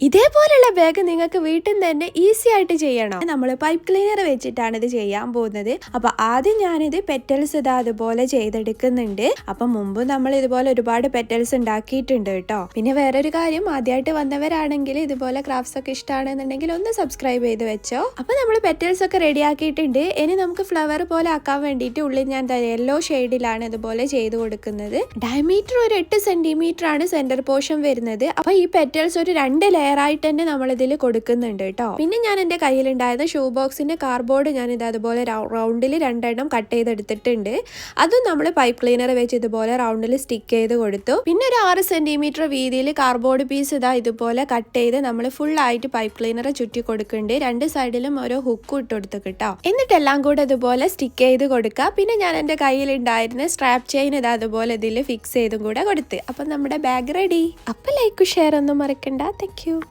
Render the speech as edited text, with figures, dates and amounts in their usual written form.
ഇതേപോലുള്ള ബാഗ് നിങ്ങൾക്ക് വീട്ടിൽ നിന്ന് തന്നെ ഈസി ആയിട്ട് ചെയ്യണം. നമ്മൾ പൈപ്പ് ക്ലീനർ വെച്ചിട്ടാണ് ഇത് ചെയ്യാൻ പോകുന്നത്. അപ്പൊ ആദ്യം ഞാനിത് പെറ്റൽസ് അതുപോലെ ചെയ്തെടുക്കുന്നുണ്ട്. അപ്പൊ മുമ്പ് നമ്മൾ ഇതുപോലെ ഒരുപാട് പെറ്റൽസ് ഉണ്ടാക്കിയിട്ടുണ്ട് കേട്ടോ. പിന്നെ വേറൊരു കാര്യം, ആദ്യമായിട്ട് വന്നവരാണെങ്കിൽ ഇതുപോലെ ക്രാഫ്റ്റ്സ് ഒക്കെ ഇഷ്ടമാണെന്നുണ്ടെങ്കിൽ ഒന്ന് സബ്സ്ക്രൈബ് ചെയ്ത് വെച്ചോ. അപ്പൊ നമ്മൾ പെറ്റൽസ് ഒക്കെ റെഡി ആക്കിയിട്ടുണ്ട്. ഇനി നമുക്ക് ഫ്ലവർ പോലെ ആക്കാൻ വേണ്ടിയിട്ട് ഉള്ളിൽ ഞാൻ യെല്ലോ ഷെയ്ഡിലാണ് ഇതുപോലെ ചെയ്ത് കൊടുക്കുന്നത്. ഡയമീറ്റർ ഒരു 8 സെന്റിമീറ്റർ ആണ് സെന്റർ പോർഷൻ വരുന്നത്. അപ്പൊ ഈ പെറ്റൽസ് ഒരു 2 ലെയർ ആയിട്ട് തന്നെ നമ്മൾ ഇതിൽ കൊടുക്കുന്നുണ്ട് കേട്ടോ. പിന്നെ ഞാൻ എന്റെ കയ്യിലുണ്ടായിരുന്ന ഷൂ ബോക്സിന്റെ കാർഡ്ബോർഡ് ഞാൻ ഇത് അതുപോലെ റൗണ്ടിൽ 2 എണ്ണം കട്ട് ചെയ്തെടുത്തിട്ടുണ്ട്. അതും നമ്മൾ പൈപ്പ് ക്ലീനർ വെച്ച് ഇതുപോലെ റൗണ്ടിൽ സ്റ്റിക്ക് ചെയ്ത് കൊടുത്തു. പിന്നെ ഒരു 6 സെന്റിമീറ്റർ വീതിയിൽ കാർഡ്ബോർഡ് പീസ് ഇതുപോലെ കട്ട് ചെയ്ത് നമ്മൾ ഫുൾ ആയിട്ട് പൈപ്പ് ക്ലീനർ ചുറ്റി കൊടുക്കുന്നുണ്ട്. 2 സൈഡിലും ഓരോ ഹുക്കും ഇട്ട് കൊടുത്തു കേട്ടോ. എന്നിട്ട് എല്ലാം കൂടെ ഇതുപോലെ സ്റ്റിക്ക് ചെയ്ത് കൊടുക്കുക. പിന്നെ ഞാൻ എന്റെ കയ്യിലുണ്ടായിരുന്ന സ്ട്രാപ്പ് ചെയിൻ അതുപോലെ ഇതിൽ ഫിക്സ് ചെയ്തും കൂടെ കൊടുത്ത്. അപ്പൊ നമ്മുടെ ബാഗ് റെഡി. അപ്പൊ ലൈക്ക് ഷെയർ ഒന്നും മറക്കണ്ട. Thank you.